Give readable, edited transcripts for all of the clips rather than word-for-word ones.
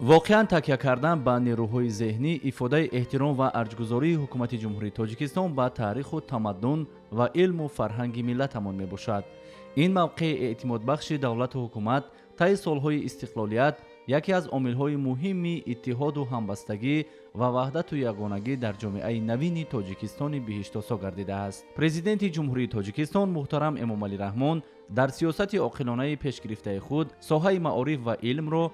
воқеан такя кардан ба нерӯҳои зеҳнӣ ифодаи эҳтиром ва арҷгузории ҳукумати ҷумҳурии тоҷикистон ба таъриху тамаддун ва илму фарҳанги миллатамон мебошад. ин мавқеи эътимодбахши давлату ҳукумат таи солҳои истиқлолият яке аз омилҳои муҳими иттиҳоду ҳамбастагӣ ва ваҳдату ягонагӣ дар ҷомеаи навини тоҷикистони биҳиштосо гардидааст. Президенти ҷумҳурии тоҷикистон муҳтарам Эмомалӣ Раҳмон дар сиёсати оқилонаи пешгирифтаи худ соҳаи маориф ва илмро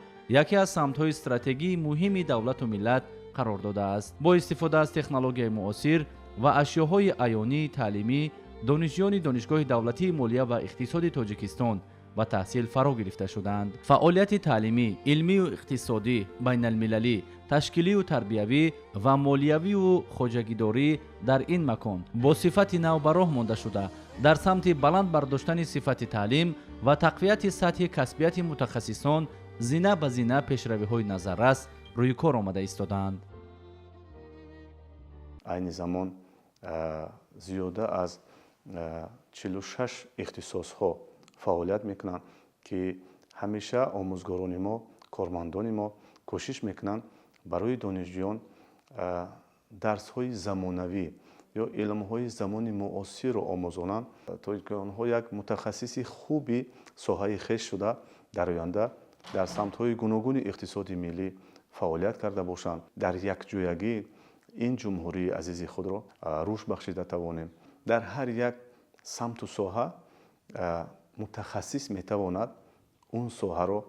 яке аз самтҳои стратегии муҳими давлату миллат қарор додааст. бо истифода аз технологияи муосир ва ашёҳои аёнии таълимӣ, донишҷӯёни донишгоҳи давлатии молия ва иқтисоди тоҷикистон ба таҳсил фаро гирифта шуданд. фаъолияти таълимӣ, илмию иқтисодӣ, байналмилалӣ, ташкилию тарбиявӣ ва молиявию хоҷагидорӣ дар ин макон бо сифати нав ба роҳ монда шуда, дар самти баланд бардоштани сифати таълим ва тақвияти сатҳи касбияти мутахассисон зина ба зина пешравиҳои назаррас рӯи кор омада истодаанд. айни замон зиёда аз 46 ихтисосҳо фаъолият мекунанд ки ҳамеша омӯзгорони мо, кормандони мо кӯшиш мекунанд барои донишҷӯён дарсҳои замонавӣ ё илмҳои замони муосирро омӯзонанд, то ки онҳо як мутахассиси хуби соҳаи хеш шуда дар оянда дар самтҳои гуногуни иқтисоди миллӣ фаъолият карда бошанд. дар якҷоягӣ ин ҷумҳурии азизи худро рушд бахшида тавонем. дар ҳар як самту соҳа мутахассис метавонад он соҳаро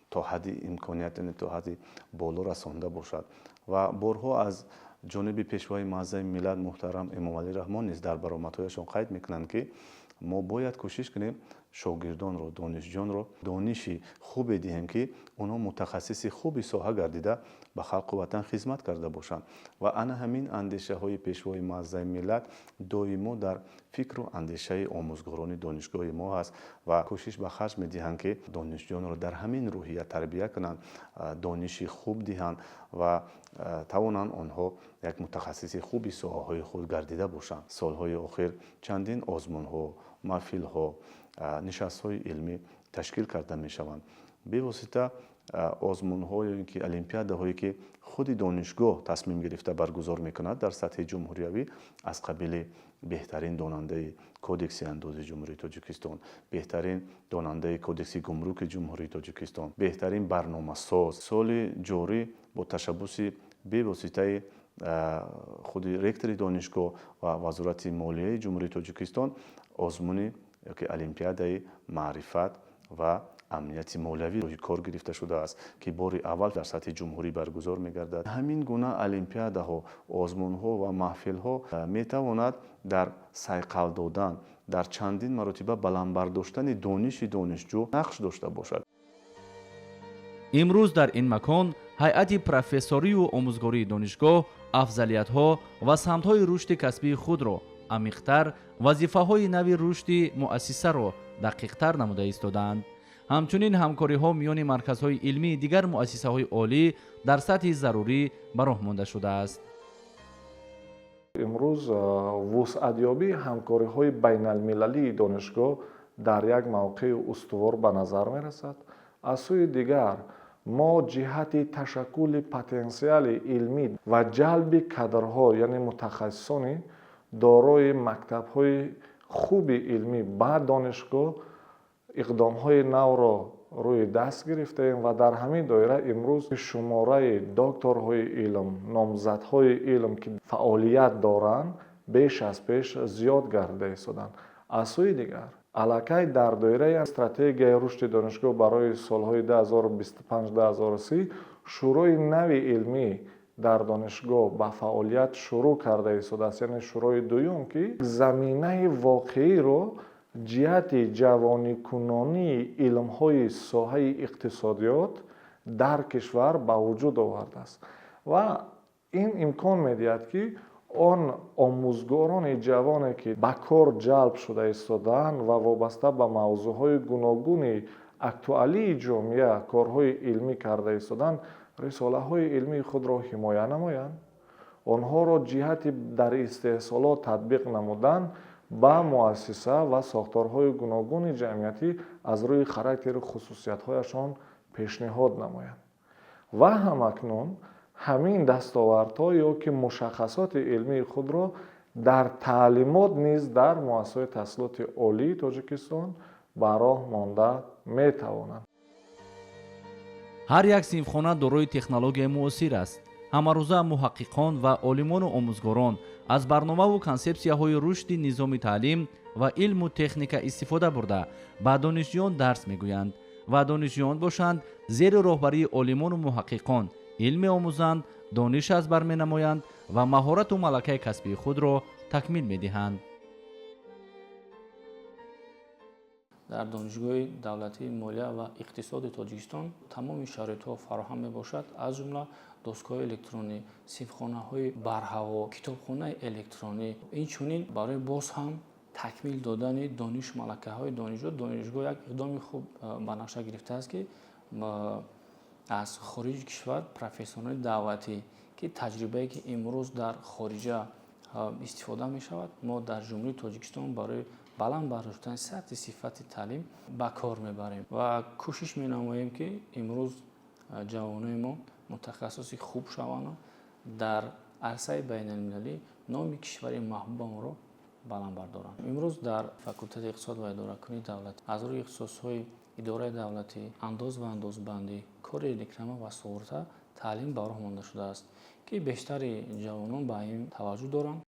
то ҳадди имконият, то ҳадди боло расонда бошад. ва борҳо аз ҷониби пешвои маъззаи миллат муҳтарам Эмомалӣ Раҳмон низ дар баромадҳояшон қайд мекунанд ки мо бояд кӯшиш кунем шогирдонро, донишҷӯёнро дониши хубе диҳем ки онҳо мутахассиси хуби соҳа гардида ба халқу ватан хизмат карда бошанд. ва ана ҳамин андешаҳои пешвои маъззаи миллат доимо дар фикру андешаи омӯзгорони донишгоҳи мо ҳаст ва кӯшиш ба харҷ медиҳанд ки донишҷӯёнро дар ҳамин рӯҳия тарбия кунанд, дониши хуб диҳанд ва тавонанд онҳо як мутахассиси хуби соҳаҳои худ гардида бошанд. солҳои охир чандин озмунҳо, маҳфилҳо, нишастҳои илмӣ ташкил карда мешаванд. бевосита озмунҳо ё ин ки олимпиадаҳое ки худи донишгоҳ тасмим гирифта баргузор мекунад дар сатҳи ҷумҳуриявӣ аз қабили беҳтарин донандаи кодекси андози ҷумҳурии тоҷикистон, беҳтарин донандаи кодекси гумруки ҷумҳурии тоҷикистон, беҳтарин барномасоз. соли ҷорӣ бо ташаббуси бевоситаи худи ректори донишгоҳ ва вазорати молияи ҷумҳурии тоҷикистон озмуни ёки олимпиадаи маърифат ва амнияти молиявӣ рӯи кор гирифта шудааст ки бори аввал дар сатҳи ҷумҳурӣ баргузор мегардад. ҳамин гуна олимпиадаҳо, озмунҳо ва маҳфилҳо метавонад дар сайқал додан, дар чандин маротиба баландбардоштани дониши донишҷӯ нақш дошта бошад. имрӯз дар ин макон ҳайати профессорию омӯзгории донишгоҳ афзалиятҳо ва самтҳои рушди касбии худро амиқтар, вазифаҳои нави рушди муассисаро дақиқтар намуда истодаанд. ҳамчунин ҳамкориҳо миёни марказҳои илмии дигар муассисаҳои олӣ дар сатҳи зарурӣ ба роҳ монда шудааст. имрӯз вусъатёбии ҳамкориҳои байналмилалии донишгоҳ дар як мавқеи устувор ба назар мерасад. аз сӯи дигар мо ҷиҳати ташаккули потенсиали илмӣ ва ҷалби кадрҳо яъне мутахассисони дорои мактабҳои хуби илмӣ ба донишгоҳ иқдомҳои навро рӯи даст гирифтаем ва дар ҳамин доира имрӯз шумораи докторҳои илм, номзадҳои илм ки фаъолият доранд беш аз пеш зиёд гарда истоданд. аз сӯи дигар аллакай дар доираи стратегияи рушди донишгоҳ барои солҳои 2025-2030 шӯрои нави илмӣ дар донишгоҳ ба фаъолият шурӯъ карда истодааст, яъне шӯрои дуюм ки заминаи воқеиро ҷиҳати ҷавоникунонии илмҳои соҳаи иқтисодиёт дар кишвар ба вуҷуд овардааст ва ин имкон медиҳад ки он омӯзгорони ҷавоне ки ба кор ҷалб шуда истодаанд ва вобаста ба мавзӯъҳои гуногуни актуалии ҷомеа корҳои илмӣ карда истодаанд, рисолаҳои илмии худро ҳимоя намоянд, онҳоро ҷиҳати дар истеҳсолот татбиқ намудан ба муассиса ва сохторҳои гуногуни ҷамъиятӣ аз рӯи характеру хусусиятҳояшон пешниҳод намоянд ва ҳамакнун ҳамин дастовардҳо ё ки мушаххасоти илмии худро дар таълимот низ дар муассисаҳои таҳсилоти олии Тоҷикистон ба роҳ монда метавонанд. ҳар як синфхона дорои технологияи муосир аст. ҳамарӯза муҳаққиқон ва олимону омӯзгорон аз барномаву консепсияҳои рушди низоми таълим ва илму техника истифода бурда ба донишҷӯён дарс мегӯянд ва донишҷӯён бошанд зери роҳбарии олимону муҳаққиқон илм меомӯзанд, дониш аз бар менамоянд ва маҳорату малакаи касбии худро такмил медиҳанд. дар донишгоҳи давлатии молия ва иқтисоди Тоҷикистон тамоми шароитҳо фароҳам мебошад, аз ҷумла достгоҳи электронӣ, синфхонаҳои барҳаво, китобхонаи электронӣ. Инчунин барои боз ҳам такмил додани дониш малакаҳои донишгоҳ як иқдоми хуб ба нақша гирифтааст, ки аз хориҷи кишвар профессионали даъватӣ ки таҷрибае ки имрӯз дар хориҷа истифода мешавад, мо дар ҷумҳурии Тоҷикистон барои баланд бардоштани сатҳи сифати таълим ба кор мебарем ва кӯшиш менамоем, ки имрӯз ҷавонои мо мутахассиси хуб шаванд, дар арсаи байналмилалӣ номи кишвари маҳбубамонро баланд бардоранд. имрӯз дар факултати иқтисод ва идоракунии давлат аз рӯи ихтисосҳои идораи давлатӣ, андоз ва андозбандӣ, кори реклама ва суғурта таълим ба роҳ монда шудааст, ки бештари ҷавонон ба ин таваҷҷӯҳ доранд.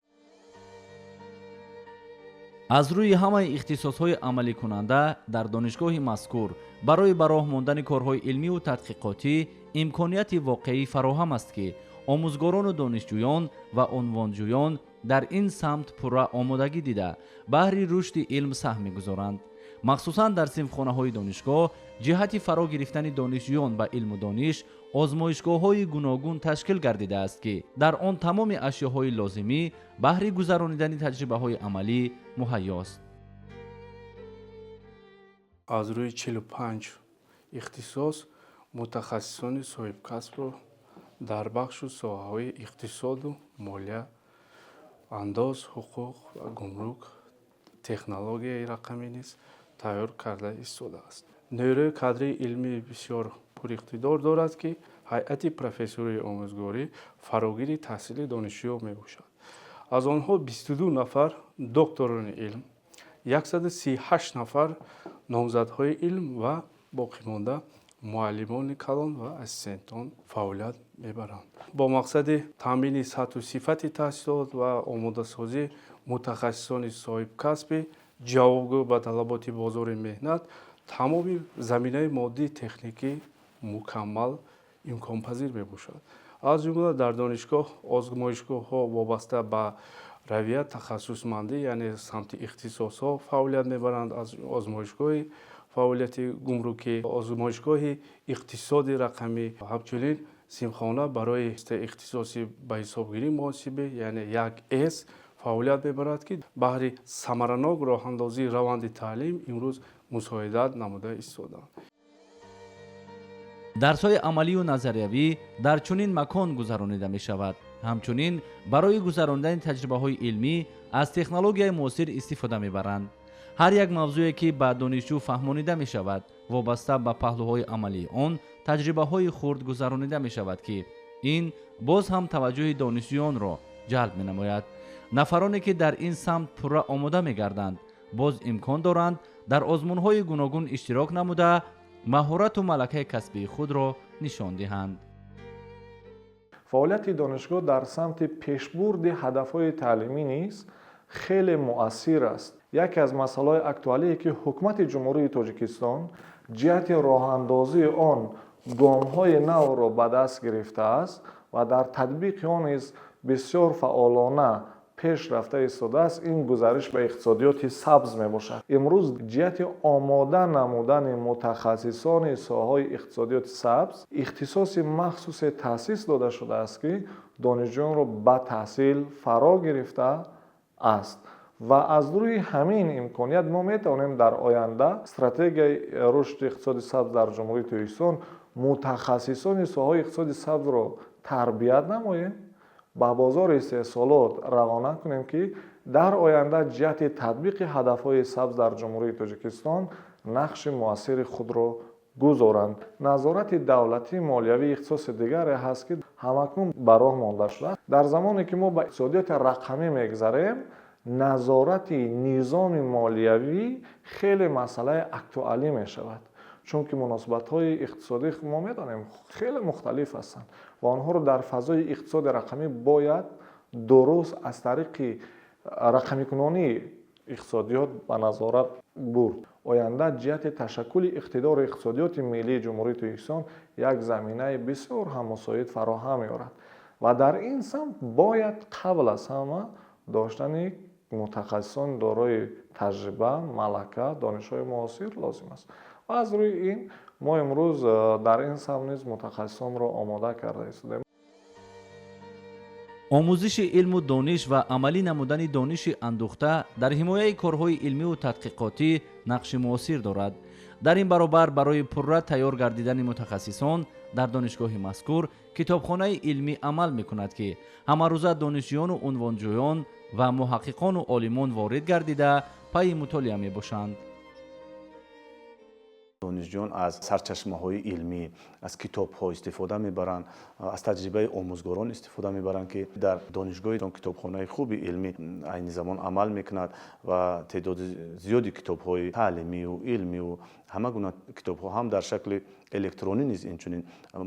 аз рӯи ҳамаи ихтисосҳои амаликунанда дар донишгоҳи мазкур барои ба роҳ мондани корҳои илмиву тадқиқотӣ имконияти воқеӣ фароҳам аст, ки омӯзгорону донишҷӯён ва унвонҷӯён дар ин самт пурра омодагӣ дида баҳри рушди илм саҳм мегузоранд. махсусан дар синфхонаҳои донишгоҳ ҷиҳати фаро гирифтани донишҷӯён ба илму дониш озмоишгоҳҳои гуногун ташкил гардидааст, ки дар он тамоми ашёҳои лозимӣ баҳри гузаронидани таҷрибаҳои амалӣ муҳайёст. аз рӯи 45 ихтисос мутахассисони соҳибкасбро дар бахшу соҳаҳои иқтисоду молия, андоз, ҳуқуқ ва гумрук, технологияи рақамӣ низ тайёр карда истодааст. нерӯи кадрии илмӣ бисёр пуриқтидор дорад, ки ҳайати профессории омӯзгорӣ фарогири таҳсили донишҷӯён мебошад. аз онҳо 22 нафар докторони илм, 138 нафар номзадҳои илм ва боқимонда муаллимони калон ва ассистентон фаъолият мебаранд. бо мақсади таъмини сатҳу сифати таҳсилот ва омодасозии мутахассисони соҳибкасби ҷавобгӯ ба талаботи бозори меҳнат, тамоми заминаи моддии техникӣ мукаммал имконпазир мебошад. аз ҷумла дар донишгоҳ озмоишгоҳҳо вобаста ба равия тахассусмандӣ, яъне самти ихтисосҳо фаъолият мебаранд. аз озмоишгоҳи фаъолияти гумрукӣ, озмоишгоҳи иқтисоди рақамӣ, ҳамчунин синфхона барои ихтисоси ба ҳисобгирии муҳосибӣ, яъне 1С фаъолият мебарад, ки баҳри самаранок роҳандозии раванди таълим имрӯз мусоидат намуда истодаанд. дарсҳои амалию назариявӣ дар чунин макон гузаронида мешавад. ҳамчунин барои гузарондани таҷрибаҳои илмӣ аз технологияи муосир истифода мебаранд. ҳар як мавзӯе ки ба донишҷӯ фаҳмонида мешавад, вобаста ба паҳлӯҳои амалии он таҷрибаҳои хурд гузаронида мешавад, ки ин боз ҳам таваҷҷӯҳи донишҷӯёнро ҷалб менамояд. нафароне ки дар ин самт пурра омода мегарданд, боз имкон доранд дар озмунҳои гуногун иштирок намуда маҳорату малакаи касбии худро нишон диҳанд. фаъолияти донишгоҳ дар самти пешбурди ҳадафҳои таълимӣ низ хеле муассир аст. яке аз масъалаҳои актуалие ки ҳукумати ҷумҳурии Тоҷикистон ҷиҳати роҳандозии он гомҳои навро ба даст гирифтааст ва дар татбиқи он низ бисёр фаъолона пеш рафта истодааст, ин гузариш ба иқтисодиёти сабз мебошад. имрӯз ҷиҳати омода намудани мутахассисони соҳаҳои иқтисодиёти сабз ихтисоси махсусе таъсис дода шудааст, ки донишҷӯёнро ба таҳсил фаро гирифта аст. ва аз рӯи ҳамин имконият мо метавонем дар оянда стратегияи рушди иқтисоди сабз дар ҷумҳурии Тоҷикистон мутахассисони соҳаи иқтисоди сабзро тарбият намоем, ба бозори истеҳсолот равона кунем, ки дар оянда ҷиҳати татбиқи ҳадафҳои сабз дар ҷумҳурии Тоҷикистон нақши муассири худро гузоранд. назорати давлатӣ молиявии ихтисоси дигаре ҳаст ки ҳамакнун ба роҳ монда шудааст. дар замоне ки мо ба иқтисодиёти рақамӣ мегзарем, назорати низоми молиявӣ хеле масъалаи актуалӣ мешавад, чунки муносибатҳои иқтисодӣ мо медонем хеле мухталиф ҳастанд ва онҳоро дар фазои иқтисоди рақамӣ бояд дуруст аз тариқи рақамикунонии иқтисодиёт ба назорат бурд. оянда ҷиҳати ташаккули иқтидори иқтисодиёти миллии ҷумҳурии Тоҷикистон як заминаи бисёр ҳам мусоид фароҳам меорад ва дар ин самт бояд қабл аз ҳама доштани мутахассисони дорои таҷриба, малака, донишҳои муосир лозим аст. ва аз рӯи ин мо имрӯз дар ин самт низ мутахассисонро омода карда истодем. омӯзиши илму дониш ва амалӣ намудани дониши андӯхта дар ҳимояи корҳои илмиву тадқиқотӣ нақши муосир дорад. дар ин баробар барои пурра тайёр гардидани мутахассисон дар донишгоҳи мазкур китобхонаи илмӣ амал мекунад ки ҳамарӯза донишҷӯёну унвонҷӯён ва муҳаққиқону олимон ворид гардида пайи мутолиа мебошанд. донишҷӯён аз сарчашмаҳои илмӣ, аз китобҳо истифода мебаранд, аз таҷрибаи омӯзгорон истифода мебаранд ки дар донишгоҳи китобхонаи хуби илмӣ айни замон амал мекунад ва теъдоди зиёди китобҳои таълимию илмию ҳама гуна китобҳо ҳам дар шакли электронӣ низ инчунин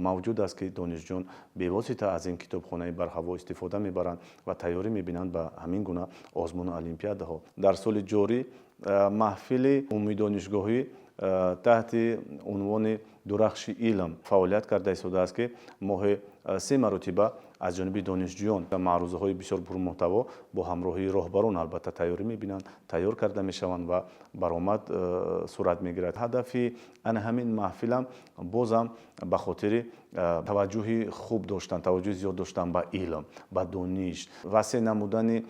мавҷуд аст ки донишҷӯён бевосита аз ин китобхонаи барҳаво истифода мебаранд ва тайёрӣ мебинанд ба ҳамин гуна озмуну олимпиадаҳо. дар соли ҷорӣ маҳфили умуми донишгоҳӣ таҳти унвони дурахши илм фаъолият карда истодааст ки моҳе 3 маротиба аз ҷониби донишҷӯён маърузаҳои бисёр пурмуҳтаво бо ҳамроҳии роҳбарон албатта тайёрӣ мебинанд, тайёр карда мешаванд ва баромад сурат мегирад. ҳадафи ана ҳамин маҳфилам бозам ба хотири таваҷҷӯҳи хуб доштан, таваҷҷӯҳи зиёд доштан ба илм, ба дониш, васеъ намудани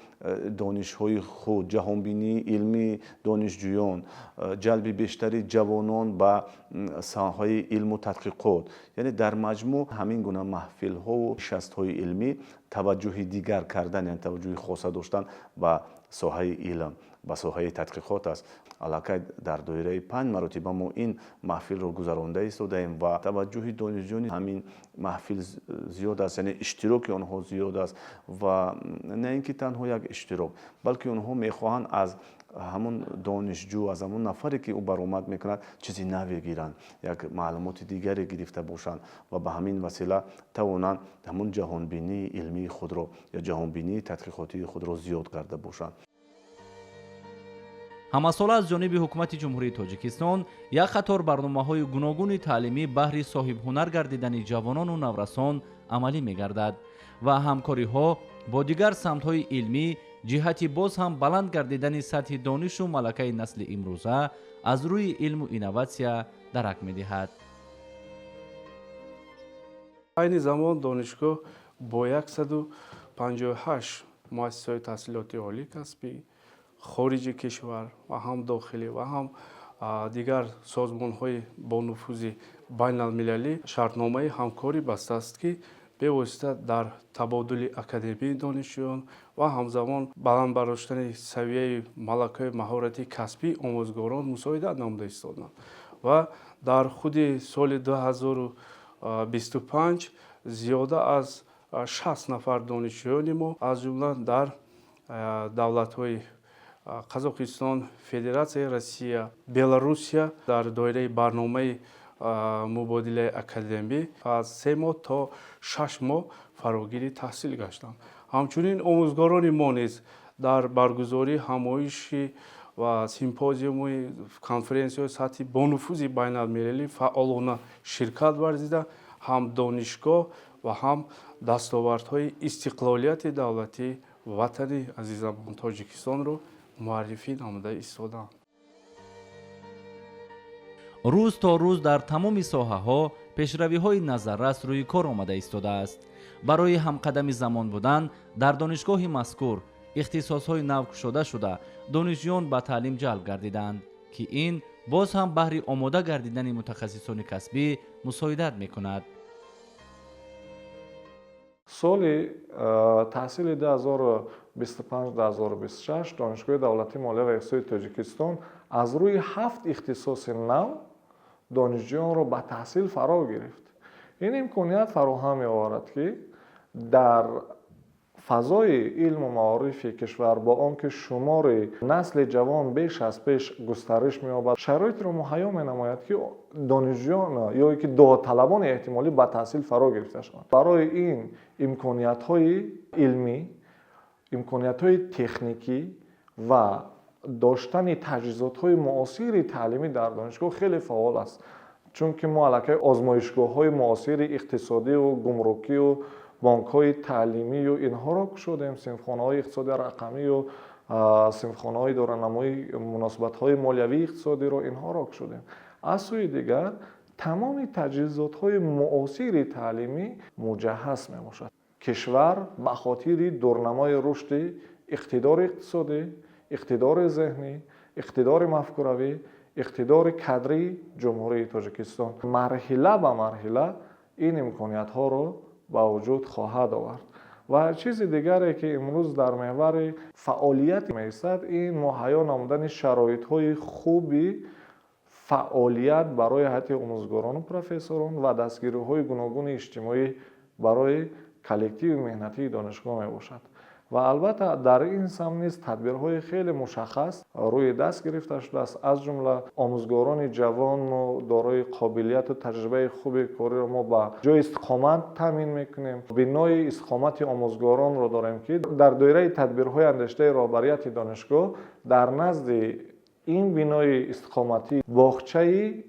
донишҳои худ, ҷаҳонбинии илмии донишҷӯён, ҷалби бештари ҷавонон ба соҳаи илму тадқиқот, яъне дар маҷмӯъ ҳамин гуна маҳфилҳову нишастҳои илмӣ таваҷҷӯҳи дигар кардан, яъне таваҷҷӯҳи хоса доштан ба соҳаи илм, ба соҳаи тадқиқот аст. аллакай дар доираи 5 маротиба мо ин маҳфилро гузаронда истодаем ва таваҷҷӯҳи донишҷӯёни ҳамин маҳфил зиёд аст, яъне иштироки онҳо зиёд аст ва на ин ки танҳо як иштирок, балки онҳо мехоҳанд аз ҳамон донишҷӯ, аз ҳамон нафаре ки ӯ баромад мекунад чизи наве гиранд, як маълумоти дигаре гирифта бошанд ва ба ҳамин васила тавонанд ҳамон ҷаҳонбинии илмии худро ё ҷаҳонбинии тадқиқотии худро зиёд карда бошанд. ҳамасола аз ҷониби ҳукумати ҷумҳурии Тоҷикистон як қатор барномаҳои гуногуни таълимӣ баҳри соҳибҳунар гардидани ҷавонону наврасон амалӣ мегардад ва ҳамкориҳо бо дигар самтҳои илмӣ ҷиҳати боз ҳам баланд гардидани сатҳи донишу малакаи насли имрӯза аз рӯи илму инноватсия дарак медиҳад. айни замон донишгоҳ бо 158 муассисаҳои таҳсилоти олӣ касбӣ хориҷи кишвар ва ҳам дохилӣ ва ҳам дигар созмонҳои бо нуфузи байналмилалӣ шартномаи ҳамкорӣ бастааст ки бевосита дар табодули академии донишҷӯён ва ҳамзамон баланд бардоштани савияи малакаи маҳорати касбии омӯзгорон мусоидат намуда истоданд ва дар худи соли 2025 зиёда аз 60 нафар донишҷӯёни мо аз ҷумла дар давлатҳои Қазоқистон, Федератсияи Россия, Беларусия дар доираи барномаи мубодилаи академӣ аз 3 моҳ то 6 моҳ фарогири таҳсил гаштанд. ҳамчунин омӯзгорони мо низ дар баргузории ҳамоиши ва симпозиумҳои конференсияҳои сатҳи бонуфузи байналмилалӣ фаъолона ширкат варзида ҳам донишгоҳ ва ҳам дастовардҳои истиқлолияти давлатии ватани азизамон Тоҷикистонро муаррифӣ намуда истоданд. рӯз то рӯз дар тамоми соҳаҳо пешравиҳои назаррас рӯи кор омада истодааст. барои ҳамқадами замон будан дар донишгоҳи мазкур ихтисосҳои нав кушода шуда донишҷӯён ба таълим ҷалб гардиданд ки ин боз ҳам баҳри омода гардидани мутахассисони касбӣ мусоидат мекунад. соли таҳсили 2025-2026 донишгоҳи давлатии молия ва иқтисоди Тоҷикистон аз рӯи 7 ихтисоси нав донишҷӯёнро ба таҳсил фаро гирифт. ин имконият фароҳам меоварад ки дар фазои илму маорифи кишвар бо он ки шумори насли ҷавон беш аз пеш густариш меёбад, шароитро муҳайё менамояд ки донишҷӯён ё ки доаталабони эҳтимолӣ ба таҳсил фаро гирифта шаванд. барои ин имкониятҳои илмӣ, имкониятҳои техникӣ ва доштани таҷҳизотҳои муосири таълимӣ дар донишгоҳ хеле фаъол аст. чунки мо аллакай озмоишгоҳҳои муосири иқтисодию гумрукию бонкҳои таълимию инҳоро кушодем, синфхонаҳои иқтисоди рақамию синфхонаҳои доранамои муносибатҳои молиявии иқтисодиро инҳоро кушодем. аз сӯи дигар тамоми таҷҳизотҳои муосири таълимӣ муҷаҳҳаз мебошад. кишвар ба хотири дурнамои рушди иқтидори иқтисодӣ, иқтидори зеҳнӣ, иқтидори мафкуравӣ, иқтидори кадрии ҷумҳурии Тоҷикистон марҳила ба марҳила ин имкониятҳоро ба вуҷуд хоҳад овард. ва чизи дигаре ки имрӯз дар меҳвари фаъолият меистад, ин муҳайё намудани шароитҳои хуби фаъолият барои ҳайати омӯзгорону профессорон ва дастгириҳои гуногуни иҷтимоӣ барои коллективи меҳнатии донишгоҳ мебошад. ва албатта дар ин самт низ тадбирҳои хеле мушаххас рӯи даст гирифта шудааст. аз ҷумла омӯзгорони ҷавону дорои қобилияту таҷрибаи хуби кориро мо ба ҷои истиқомат таъмин мекунем. бинои истиқомати омӯзгоронро дорем ки дар доираи тадбирҳои андештаи роҳбарияти донишгоҳ дар назди ин бинои истиқоматӣ боғчаи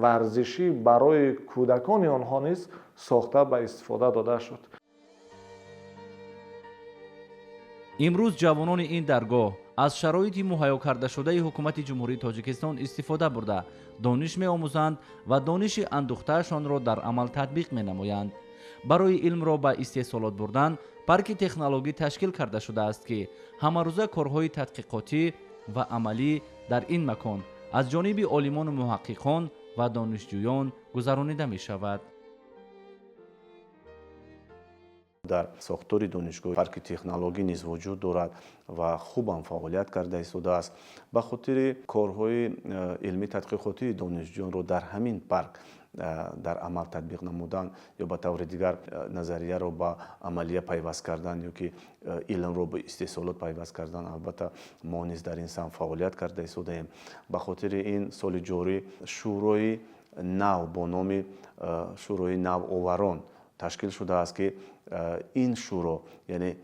варзишӣ барои кӯдакони онҳо низ сохта ба истифода дода шуд. имрӯз ҷавонони ин даргоҳ аз шароити муҳайё кардашудаи ҳукумати ҷумҳурии Тоҷикистон истифода бурда дониш меомӯзанд ва дониши андӯхтаашонро дар амал татбиқ менамоянд. барои илмро ба истеҳсолот бурдан парки технологӣ ташкил карда шудааст ки ҳамарӯза корҳои тадқиқотӣ ва амалӣ дар ин макон аз ҷониби олимону муҳаққиқон ва донишҷӯён гузаронида мешавад. дар сохтори донишгоҳ парки технологӣ низ вуҷуд дорад ва хубам фаъолият карда истодааст. ба хотири корҳои илмӣ тадқиқотии донишҷӯёнро дар ҳамин парк дар амал татбиқ намудан ё ба таври дигар назарияро ба амалия пайваст кардан ё ки илмро ба истеҳсолот пайваст кардан, албатта мо низ дар ин самт фаъолият карда истодаем. ба хотири ин соли ҷорӣ шӯрои нав бо номи шӯрои навоварон ташкил шудааст ки ин шӯро яъне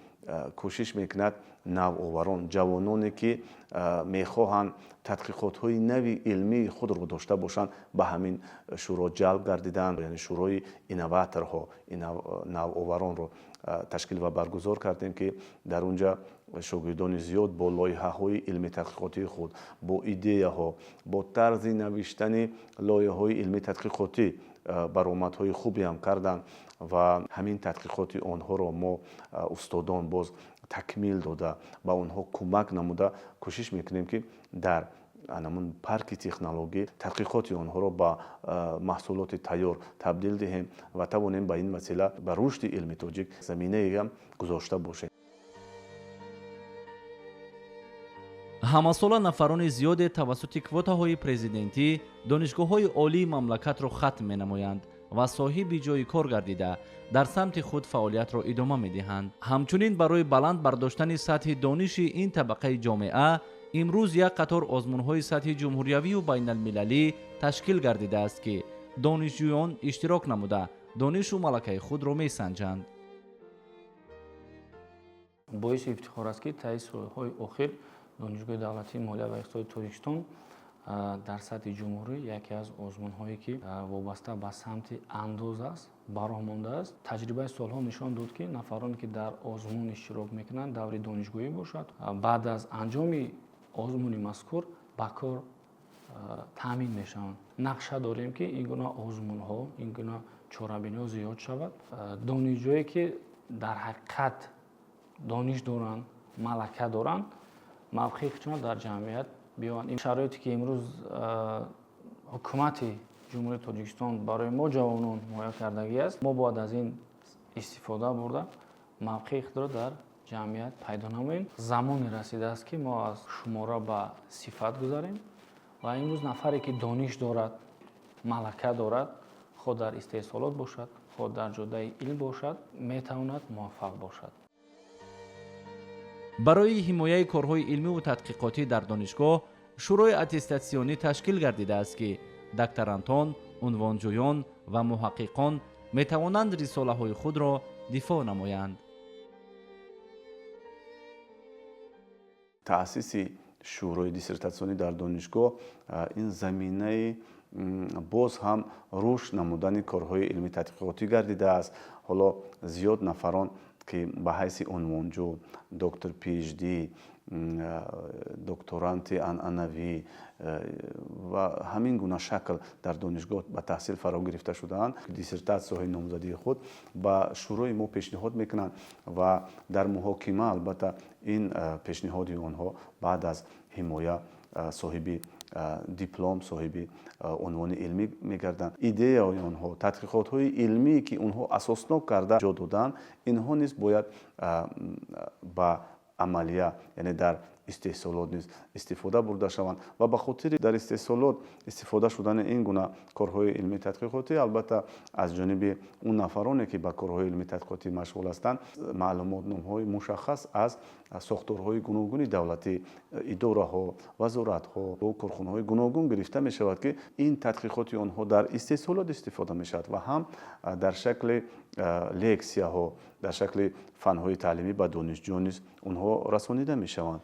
кӯшиш мекунад навоварон ҷавононе ки мехоҳанд тадқиқотҳои нави илмии худро дошта бошанд ба ҳамин шӯро ҷалб гардиданд. яъне шӯрои инноваторҳо навоваронро ташкил ва баргузор кардем ки дар онҷа шогирдони зиёд бо лоиҳаҳои илми тадқиқотии худ, бо идеяҳо, бо тарзи навиштани лоиҳаҳои илми тадқиқотӣ баромадҳои хубиам карданд ва ҳамин тадқиқоти онҳоро мо устодон боз такмил дода ба онҳо кӯмак намуда кӯшиш мекунем ки дар анамун парки технологӣ тадқиқоти онҳоро ба маҳсулоти тайёр табдил диҳем ва тавонем ба ин васила ба рушди илми тоҷик заминаеам гузошта бошем. ҳамасола нафарони зиёде тавассути квотаҳои президентӣ донишгоҳҳои олии мамлакатро хатм менамоянд ва соҳиби ҷойи кор гардида дар самти худ фаъолиятро идома медиҳанд. ҳамчунин барои баланд бардоштани сатҳи дониши ин табақаи ҷомеа имрӯз як қатор озмунҳои сатҳи ҷумҳуриявию байналмилалӣ ташкил гардидааст ки донишҷӯён иштирок намуда донишу малакаи худро месанҷанд. боиси ифтихор аст ки таи солҳои охир донишгоҳи давлатии молия ва иқтисоди Тоҷикистон дар сатҳи ҷумҳурӣ яке аз озмунҳое ки вобаста ба самти андоз аст бароҳ мондааст. таҷрибаи солҳо нишон дод ки нафароне ки дар озмун иштирок мекунанд даври донишгоҳӣ бошад, баъд аз анҷоми озмуни мазкур ба кор таъмин мешаванд. нақша дорем ки ин гуна озмунҳо, ин гуна чорабиниҳо зиёд шавад. донишҷӯе ки дар ҳақиқат дониш доранд, малака доранд, мавқеи худшон дар ҷамъият биёванд. ин шароите ки имрӯз ҳукумати ҷумҳурии Тоҷикистон барои мо ҷавонон муҳайё кардагӣ аст, мо бояд аз ин истифода бурда мавқеи худро дар ҷамъият пайдо намоем. замоне расидааст ки мо аз шумора ба сифат гузарем ва имрӯз нафаре ки дониш дорад, малака дорад, хо дар истеҳсолот бошад, хо дар ҷодаи илм бошад, метавонад муваффақ бошад. барои ҳимояи корҳои илмиву тадқиқотӣ дар донишгоҳ шӯрои аттестатсионӣ ташкил гардидааст ки докторантон, унвонҷӯён ва муҳаққиқон метавонанд рисолаҳои худро дифоъ намоянд. таъсиси шӯрои диссертатсионӣ дар донишгоҳ ин заминаи боз ҳам рушд намудани корҳои илмӣ тадқиқотӣ гардидааст. ҳоло зиёд нафарон ки ба ҳайси унвонҷӯ, доктор PhD, докторанти анъанавӣ ва ҳамин гуна шакл дар донишгоҳ ба таҳсил фаро гирифта шудаанд, диссертатсияҳои номзадии худ ба шӯрои мо пешниҳод мекунанд ва дар муҳокима албатта ин пешниҳоди онҳо баъд аз ҳимоя соҳиби диплом, соҳиби унвони илмӣ мегарданд. идеяҳои онҳо, тадқиқотҳои илмие ки онҳо асоснок карда ҷо доданд, инҳо низ бояд ба амалия, яъне дар истеҳсолот низ истифода бурда шаванд ва ба хотири дар истеҳсолот истифода шудани ин гуна корҳои илмии тадқиқотӣ албатта аз ҷониби он нафароне ки ба корҳои илмии тадқиқотӣ машғул ҳастанд, маълумотномаҳои мушаххас аз сохторҳои гуногуни давлатӣ, идораҳо, вазоратҳо, корхонаҳои гуногун гирифта мешавад ки ин тадқиқоти онҳо дар истеҳсолот истифода мешавад ва ҳам дар шакли лексияҳо, дар шакли фанҳои таълимӣ ба донишҷӯён низ онҳо расонида мешаванд.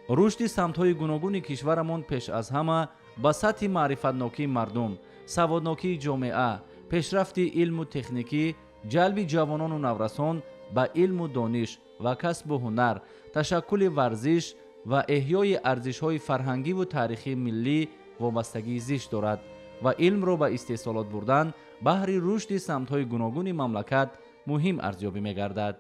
рушди самтҳои гуногуни кишварамон пеш аз ҳама ба сатҳи маърифатнокии мардум, саводнокии ҷомеа, пешрафти илму техникӣ, ҷалби ҷавонону наврасон ба илму дониш ва касбу ҳунар, ташаккули варзиш ва эҳёи арзишҳои фарҳангиву таърихии миллӣ вобастагии зишт дорад ва илмро ба истеҳсолот бурдан баҳри рушди самтҳои гуногуни мамлакат муҳим арзёбӣ мегардад.